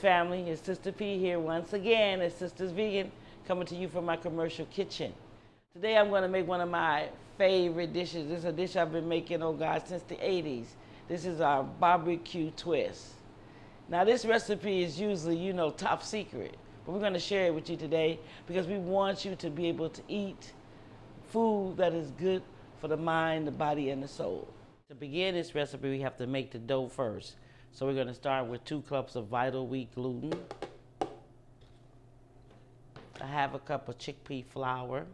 family. It's Sister P here once again. It's Sisters Vegan coming to you from my commercial kitchen. Today I'm going to make one of my favorite dishes. This is a dish I've been making, oh God, since the 80s. This is our barbecue twist. Now this recipe is usually, top secret, but we're going to share it with you today because we want you to be able to eat food that is good for the mind, the body, and the soul. To begin this recipe, we have to make the dough first. So we're going to start with 2 cups of vital wheat gluten, a half a cup of chickpea flour,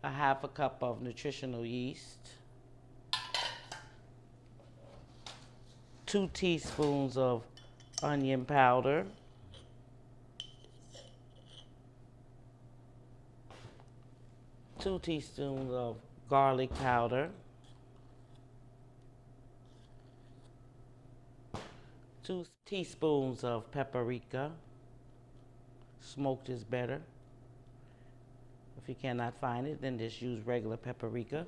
a half a cup of nutritional yeast, 2 teaspoons of onion powder, 2 teaspoons of garlic powder, 2 teaspoons of paprika. Smoked is better. If you cannot find it, then just use regular paprika.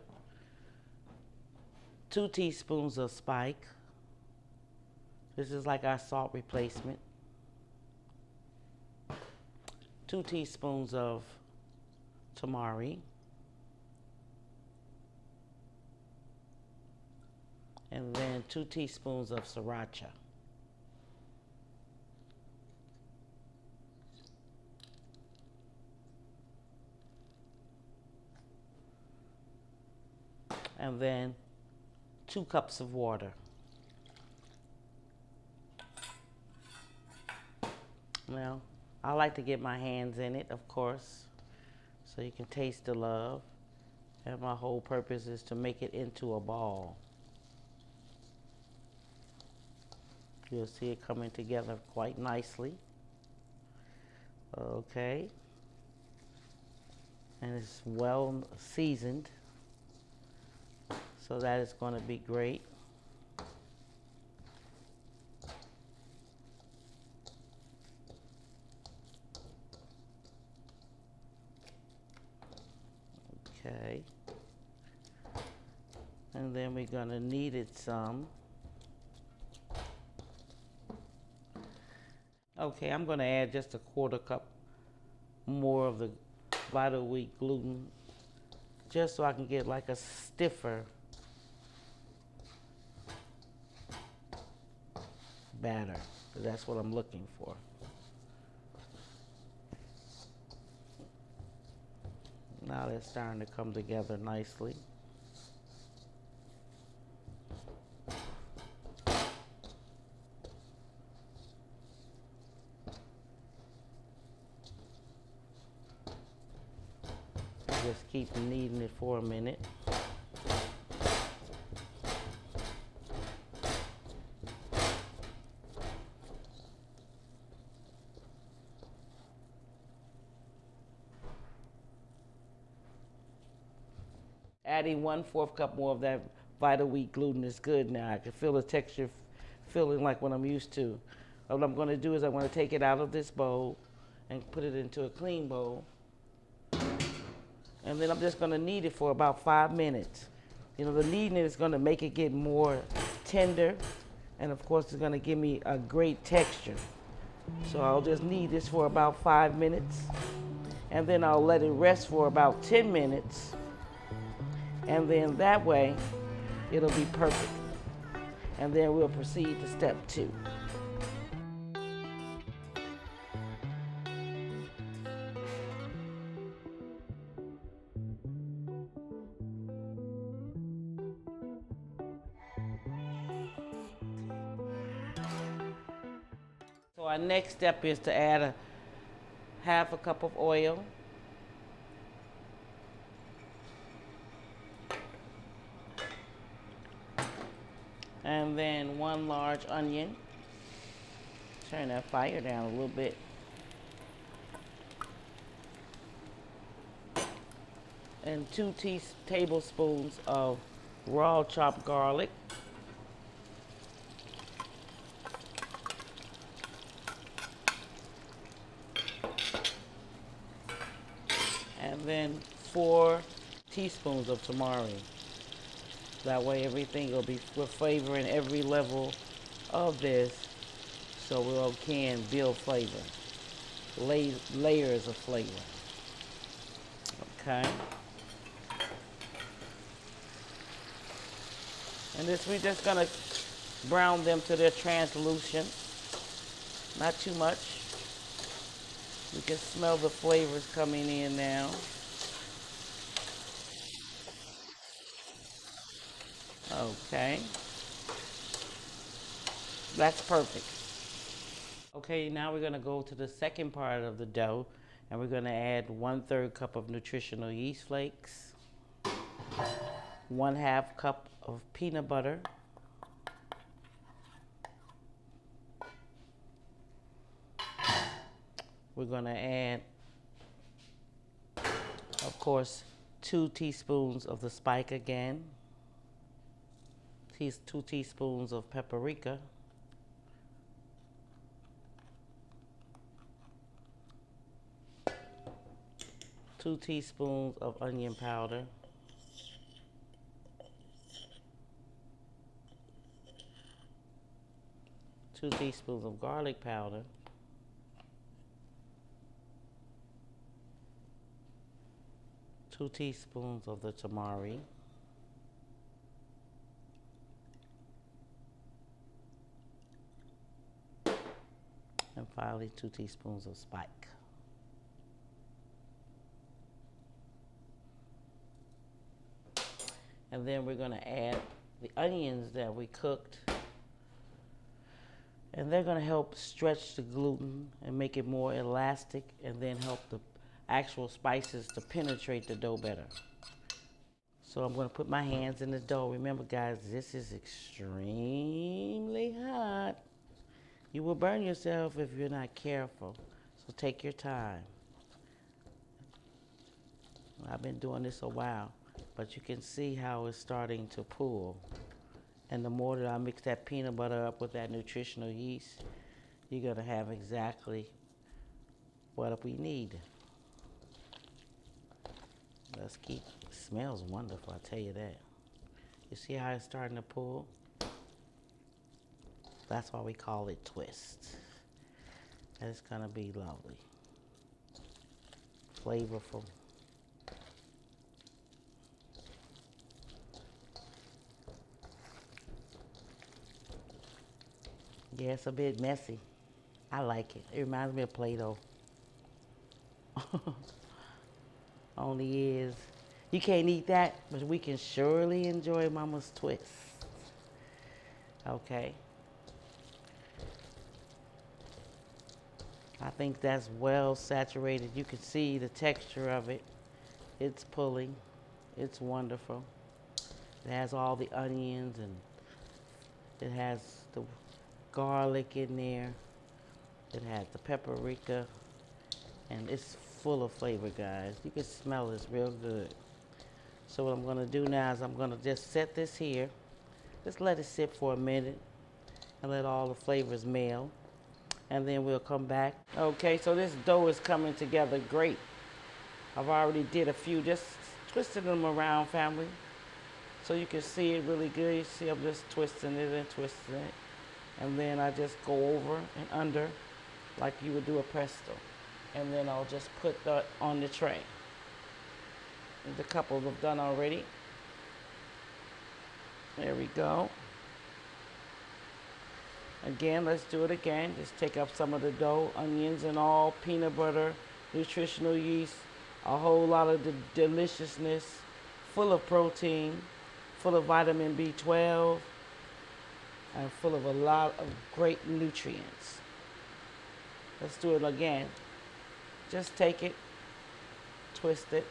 2 teaspoons of spike. This is like our salt replacement. 2 teaspoons of tamari. And then 2 teaspoons of sriracha. And then 2 cups of water. Now, I like to get my hands in it, of course, so you can taste the love. And my whole purpose is to make it into a ball. You'll see it coming together quite nicely. Okay. And it's well seasoned, so that is going to be great. Okay. And then we're going to knead it some. Okay, I'm going to add just a 1/4 cup more of the vital wheat gluten, just so I can get like a stiffer batter. That's what I'm looking for. Now that's starting to come together nicely. Just keep kneading it for a minute. Adding 1/4 cup more of that vital wheat gluten is good now. I can feel the texture feeling like what I'm used to. What I'm going to do is I'm going to take it out of this bowl and put it into a clean bowl. And then I'm just going to knead it for about 5 minutes. The kneading is going to make it get more tender. And of course, it's going to give me a great texture. So I'll just knead this for about 5 minutes. And then I'll let it rest for about 10 minutes. And then that way, it'll be perfect. And then we'll proceed to step 2. So our next step is to add a 1/2 cup of oil. And then 1 large onion. Turn that fire down a little bit. And 2 tablespoons of raw chopped garlic. And then 4 teaspoons of tamari. That way everything will be, we're flavoring every level of this so we can build flavor, layers of flavor. Okay. And this, we're just gonna brown them to their translucent. Not too much. We can smell the flavors coming in now. Okay. That's perfect. Okay, now we're gonna go to the second part of the dough, and we're gonna add 1/3 cup of nutritional yeast flakes, 1/2 cup of peanut butter, we're gonna add, of course, 2 teaspoons of the spike again, 2 teaspoons of paprika, 2 teaspoons of onion powder, 2 teaspoons of garlic powder, 2 teaspoons of the tamari, and finally 2 teaspoons of spike. And then we're going to add the onions that we cooked, and they're going to help stretch the gluten and make it more elastic, and then help the actual spices to penetrate the dough better. So I'm going to put my hands in the dough. Remember, guys, this is extremely hot. You will burn yourself if you're not careful, so take your time. I've been doing this a while, but you can see how it's starting to pool. And the more that I mix that peanut butter up with that nutritional yeast, you're going to have exactly what we need. Let's keep, it smells wonderful, I tell you that. You see how it's starting to pool? That's why we call it twist. And it's going to be lovely, flavorful. Yeah, it's a bit messy. I like it. It reminds me of Play-Doh. Only is, you can't eat that, but we can surely enjoy Mama's twist. Okay. I think that's well saturated. You can see the texture of it. It's pulling. It's wonderful. It has all the onions, and it has the garlic in there. It has the paprika, and it's full of flavor, guys. You can smell this real good. So what I'm gonna do now is I'm gonna just set this here. Just let it sit for a minute and let all the flavors meld. And then we'll come back. Okay, so this dough is coming together great. I've already did a few, just twisting them around, family. So you can see it really good. You see I'm just twisting it and twisting it. And then I just go over and under like you would do a presto. And then I'll just put that on the tray. There's a couple I've done already. There we go. Again, let's do it again. Just take up some of the dough, onions and all, peanut butter, nutritional yeast, a whole lot of the deliciousness, full of protein, full of vitamin B12, and full of a lot of great nutrients. Let's do it again. Just take it, twist it.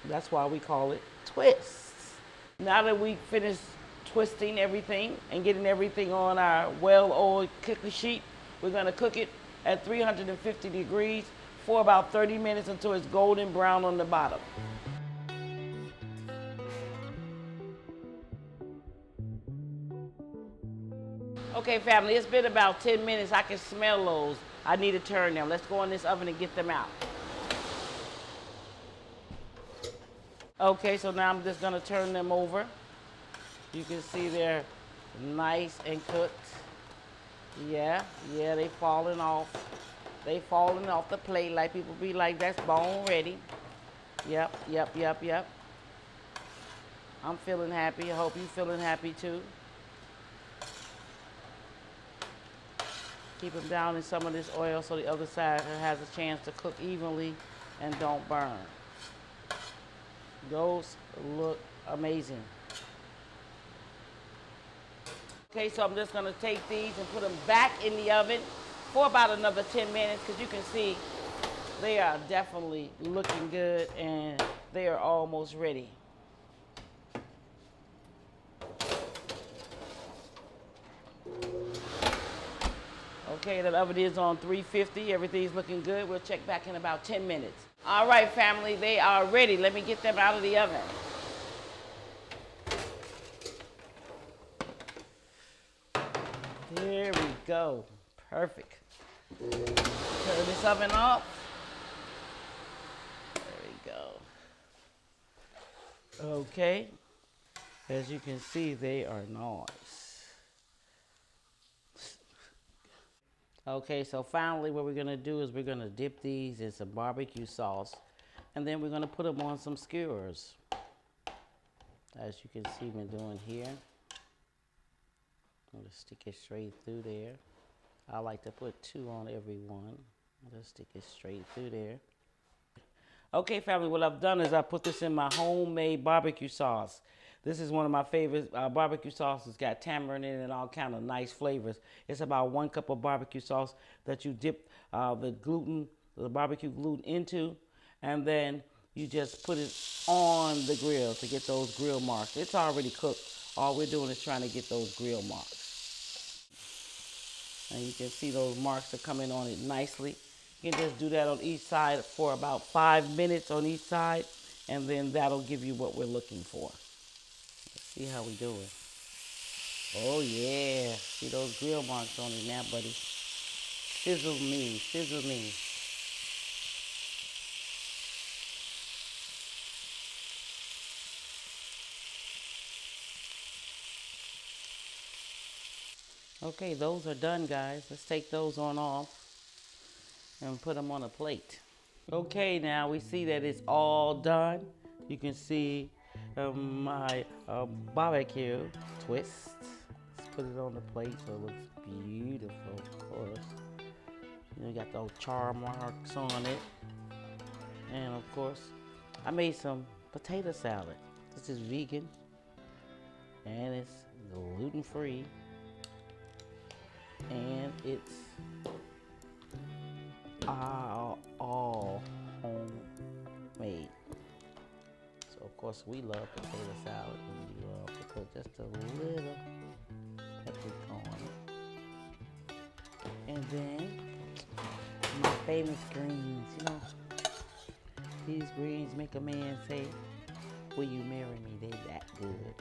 That's why we call it twists. Now that we finished twisting everything and getting everything on our well-oiled cookie sheet, we're gonna cook it at 350 degrees for about 30 minutes until it's golden brown on the bottom. Okay, family, it's been about 10 minutes. I can smell those. I need to turn them. Let's go in this oven and get them out. Okay, so now I'm just gonna turn them over. You can see they're nice and cooked. Yeah, yeah, they falling off. They falling off the plate like people be like, that's bone ready. Yep, yep, yep, yep. I'm feeling happy. I hope you feeling happy too. Keep them down in some of this oil so the other side has a chance to cook evenly and don't burn. Those look amazing. Okay, so I'm just gonna take these and put them back in the oven for about another 10 minutes because you can see they are definitely looking good and they are almost ready. Okay, the oven is on 350. Everything's looking good. We'll check back in about 10 minutes. All right, family, they are ready. Let me get them out of the oven. There we go. Perfect. Turn this oven off. There we go. Okay. As you can see, they are nice. Okay, so finally what we're gonna do is we're gonna dip these in some barbecue sauce and then we're gonna put them on some skewers. As you can see me doing here. I'm gonna stick it straight through there. I like to put 2 on every one. Just stick it straight through there. Okay, family, what I've done is I put this in my homemade barbecue sauce. This is one of my favorite barbecue sauces. It's got tamarind in it and all kind of nice flavors. It's about 1 cup of barbecue sauce that you dip the barbecue gluten into, and then you just put it on the grill to get those grill marks. It's already cooked. All we're doing is trying to get those grill marks. And you can see those marks are coming on it nicely. You can just do that on each side for about 5 minutes on each side, and then that'll give you what we're looking for. Let's see how we doing. Oh yeah, see those grill marks on it now, buddy. Sizzle me, sizzle me. Okay, those are done, guys. Let's take those on off and put them on a plate. Okay, now we see that it's all done. You can see my barbecue twist. Let's put it on the plate so it looks beautiful, of course. You got those char marks on it. And of course, I made some potato salad. This is vegan and it's gluten-free. And it's all homemade. So of course we love potato salad and we love to put just a little paprika on it. And then my famous greens, you know. These greens make a man say, will you marry me? They that good.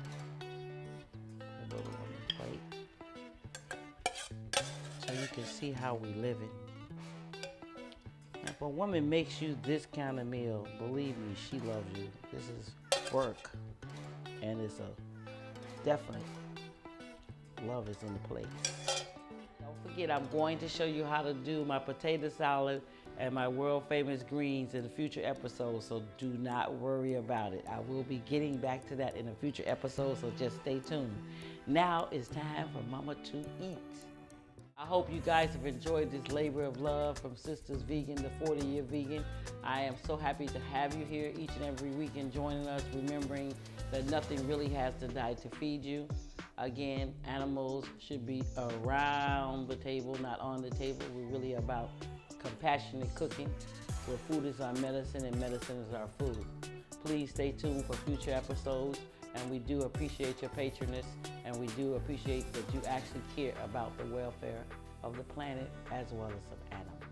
A little on the plate. So you can see how we living. If a woman makes you this kind of meal, believe me, she loves you. This is work. And it's a definite love is in the place. Don't forget, I'm going to show you how to do my potato salad and my world famous greens in a future episode, so do not worry about it. I will be getting back to that in a future episode, so just stay tuned. Now it's time for Mama to eat. I hope you guys have enjoyed this labor of love from Sisters Vegan, the 40-year vegan. I am so happy to have you here each and every week and joining us, remembering that nothing really has to die to feed you. Again, animals should be around the table, not on the table. We're really about compassionate cooking, where food is our medicine and medicine is our food. Please stay tuned for future episodes, and we do appreciate your patronage, and we do appreciate that you actually care about the welfare of the planet as well as of animals.